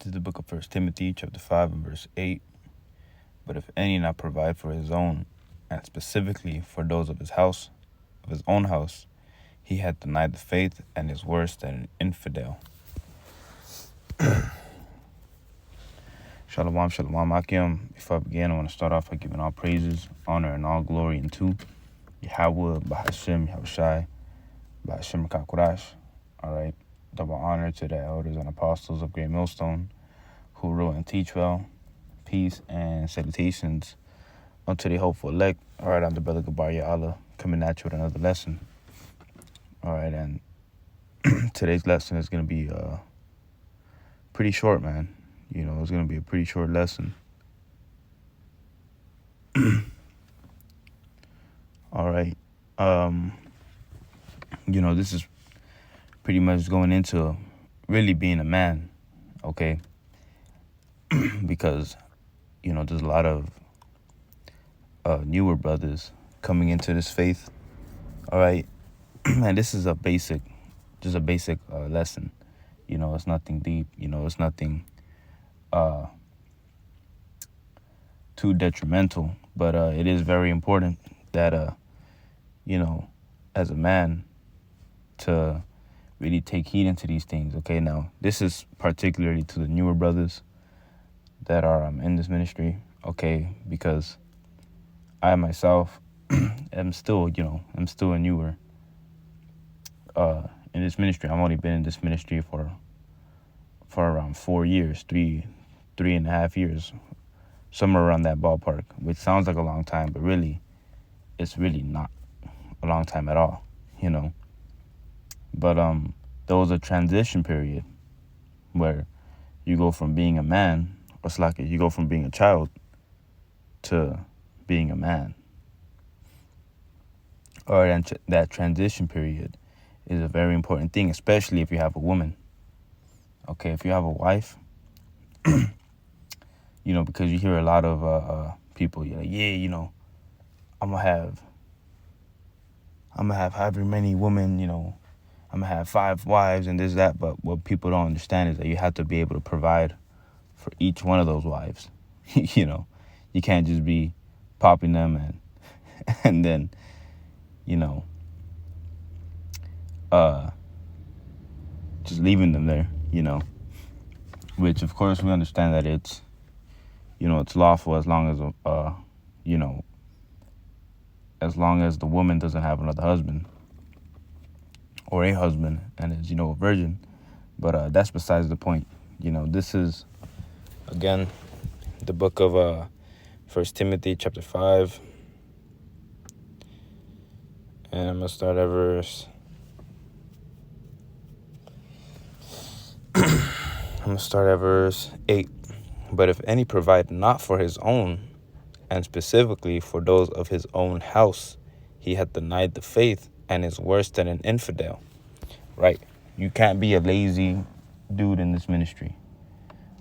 This is the book of 1 Timothy, chapter 5, and verse 8. But if any not provide for his own, and specifically for those of his house, of his own house, he hath denied the faith and is worse than an infidel. Shalom, shalom, Akim. Before I begin, I want to start off by giving all praises, honor, and all glory unto Yahweh, Bahashem, Yahushai, Bahashem Kakurash. All right. Double honor to the elders and apostles of Great Millstone who rule and teach well. Peace and salutations unto the hopeful elect. All right, I'm the brother Gabar Allah coming at you with another lesson. All right, and today's lesson is going to be pretty short, man. You know, it's going to be a pretty short lesson. All right. You know, this is pretty much going into really being a man, okay? Because, you know, there's a lot of newer brothers coming into this faith, all right? And this is just a basic lesson. You know, it's nothing deep. You know, it's nothing too detrimental. But it is very important that, you know, as a man, to really take heed into these things. Okay, now, this is particularly to the newer brothers that are in this ministry, okay, because I myself am still a newer in this ministry. I've only been in this ministry for around 4 years, three and a half years, somewhere around that ballpark, which sounds like a long time, but really, it's really not a long time at all, you know. But there was a transition period where you go from being a man, or it's like you go from being a child to being a man. All right, and that transition period is a very important thing, especially if you have a woman. Okay, if you have a wife, you know, because you hear a lot of people, you're like, yeah, you know, I'm gonna have however many women, you know, I'm gonna have 5 wives and this, that. But what people don't understand is that you have to be able to provide for each one of those wives. You know, you can't just be popping them and then, you know, just leaving them there, you know, which of course we understand that it's, you know, it's lawful as long as, you know, as long as the woman doesn't have another husband or a husband and is, you know, a virgin. But that's besides the point. You know, this is, again, the book of 1 Timothy chapter 5. And I'm going to start at verse... I'm going to start at verse 8. But if any provide not for his own, and specifically for those of his own house, he hath denied the faith and is worse than an infidel. Right? You can't be a lazy dude in this ministry.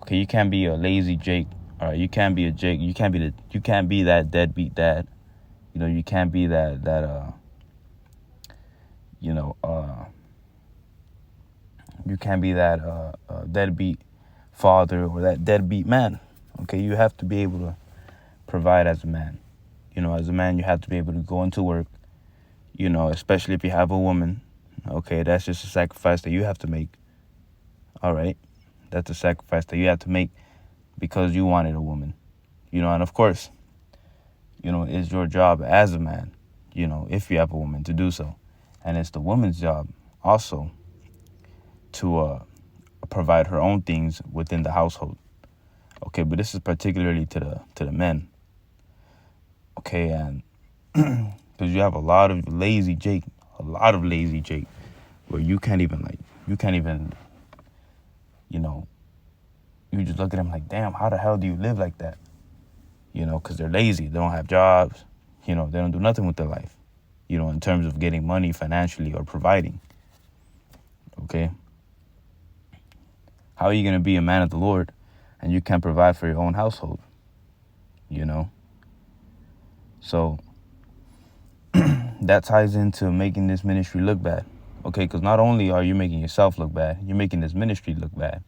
Okay, you can't be a lazy Jake. All right, you can't be a Jake. You can't be that deadbeat dad. You know, you can't be that you can't be that deadbeat father or that deadbeat man. Okay, you have to be able to provide as a man. You know, as a man, you have to be able to go into work, you know, especially if you have a woman. Okay, that's just a sacrifice that you have to make. All right, that's a sacrifice that you have to make because you wanted a woman. You know, and of course, you know, it's your job as a man, you know, if you have a woman, to do so. And it's the woman's job also to provide her own things within the household. Okay, but this is particularly to the men. Okay, and because you have a lot of lazy Jake, where you can't even, you know, you just look at them like, damn, how the hell do you live like that? You know, because they're lazy. They don't have jobs. You know, they don't do nothing with their life, you know, in terms of getting money financially or providing. Okay. How are you going to be a man of the Lord and you can't provide for your own household? You know? So that ties into making this ministry look bad. Okay, because not only are you making yourself look bad, you're making this ministry look bad.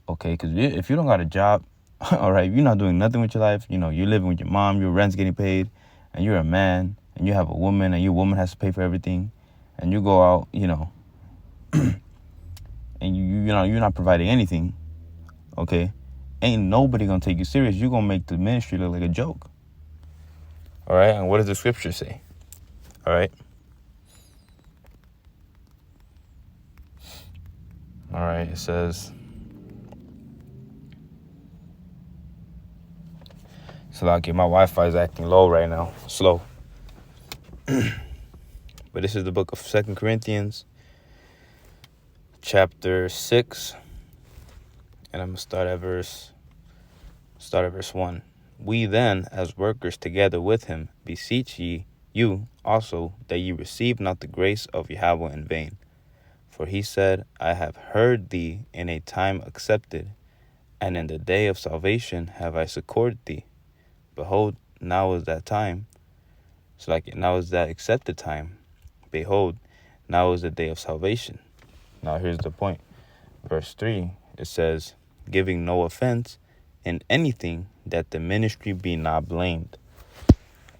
Okay, because if you don't got a job, all right, if you're not doing nothing with your life, you know, you're living with your mom, your rent's getting paid, and you're a man, and you have a woman, and your woman has to pay for everything, and you go out, you know, and you're not providing anything, okay, ain't nobody gonna take you serious. You're gonna make the ministry look like a joke. All right, and what does the scripture say? All right. All right, it says, Salaki, my Wi-Fi is acting low right now, slow. But this is the book of 2 Corinthians, chapter 6, and I'm going to start at verse 1. We then, as workers together with him, beseech you also, that ye receive not the grace of Yahweh in vain. For he said, I have heard thee in a time accepted, and in the day of salvation have I succored thee. Behold, now is that time. So like now is that accepted time. Behold, now is the day of salvation. Now here's the point. Verse 3, it says, giving no offense in anything, that the ministry be not blamed.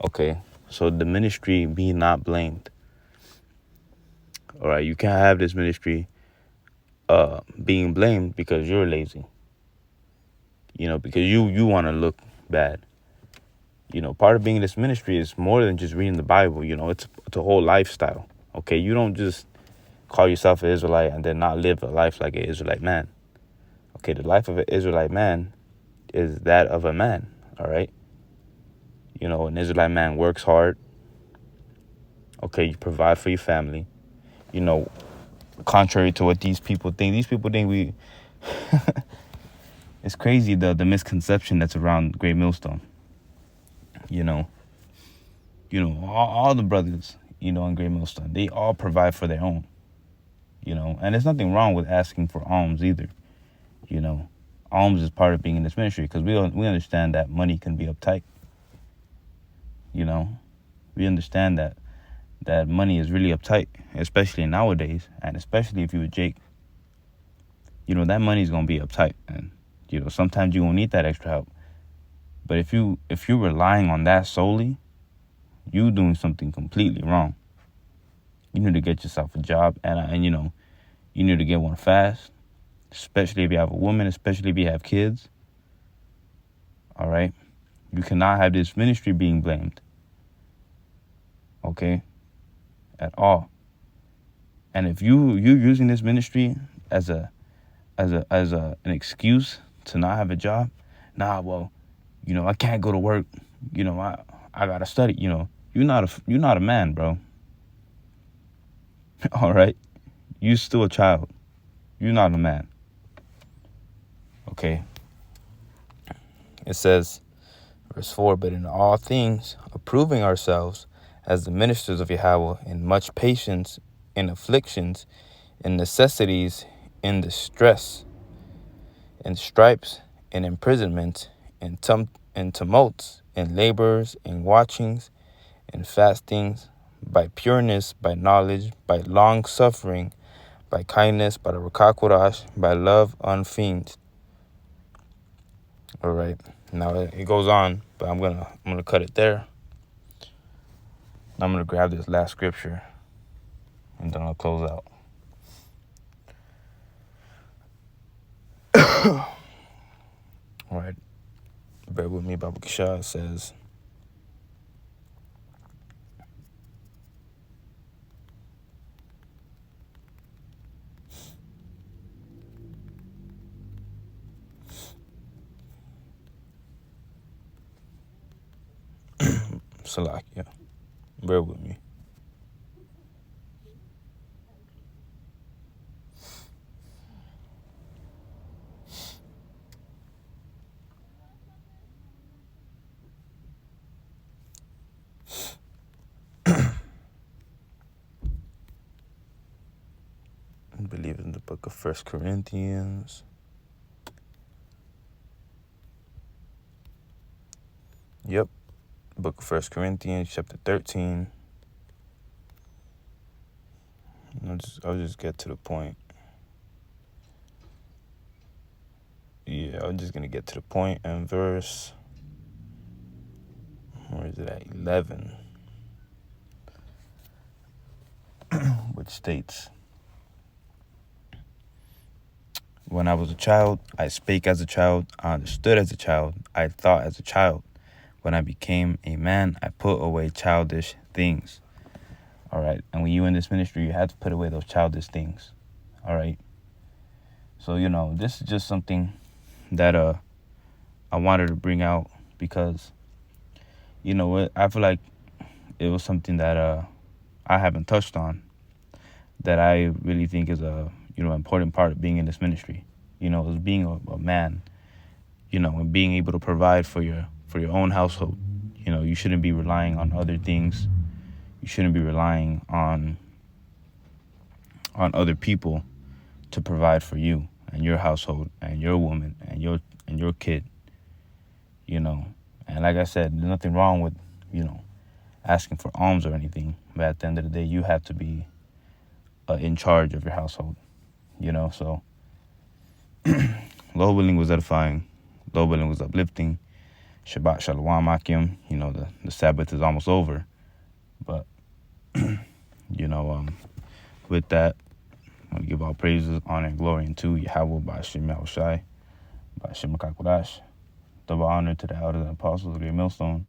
Okay, so the ministry be not blamed. All right, you can't have this ministry being blamed because you're lazy. You know, because you want to look bad. You know, part of being in this ministry is more than just reading the Bible. You know, it's a whole lifestyle. Okay, you don't just call yourself an Israelite and then not live a life like an Israelite man. Okay, the life of an Israelite man is that of a man, all right? You know, an Israelite man works hard. Okay, you provide for your family. You know, contrary to what these people think we... It's crazy, the misconception that's around Great Millstone. You know, all the brothers, you know, in Great Millstone, they all provide for their own. You know, and there's nothing wrong with asking for alms either. You know, alms is part of being in this ministry because we understand that money can be uptight. You know, we understand that money is really uptight, especially nowadays, and especially if you were Jake. You know, that money is gonna be uptight, and you know sometimes you gonna need that extra help. But if you're relying on that solely, you doing something completely wrong. You need to get yourself a job, and you know, you need to get one fast. Especially if you have a woman, especially if you have kids. All right? You cannot have this ministry being blamed. Okay? At all. And if you're using this ministry as an excuse to not have a job, well, you know, I can't go to work. You know, I gotta study. You know, you're not a man, bro. All right? You're still a child. You're not a man. Okay? It says, verse 4, but in all things, approving ourselves as the ministers of Yahweh, in much patience, in afflictions, in necessities, in distress, in stripes, in imprisonment, in tumults, in labors, in watchings, in fastings, by pureness, by knowledge, by long suffering, by kindness, by the Rakakwarash, by love unfeigned. All right. Now it goes on, but I'm gonna cut it there. I'm gonna grab this last scripture, and then I'll close out. All right. Bear with me. Baba Kishah says, Salakia. Bear with me. I believe in the book of 1 Corinthians. Yep. Book of 1 Corinthians, chapter 13. I'll just get to the point. I'm just going to get to the point and verse, where is it at? 11, which states, when I was a child, I spake as a child, I understood as a child, I thought as a child. When I became a man, I put away childish things. All right. And when you in this ministry, you have to put away those childish things. All right. So, this is just something that I wanted to bring out because, I feel like it was something that I haven't touched on that I really think is a, important part of being in this ministry. Is being a man, and being able to provide for your own household. You shouldn't be relying on other things. You shouldn't be relying on other people to provide for you and your household and your woman and your kid. And like I said, there's nothing wrong with asking for alms or anything, but at the end of the day, you have to be in charge of your household. So Lord willing was edifying. Lord willing was uplifting. Shabbat Shalom Akim. The Sabbath is almost over. But, with that, I want to give all praises, honor, and glory unto Yahweh by Hashem Yahushai, by Hashem HaKakodash. Double honor to the elders and apostles of the millstone.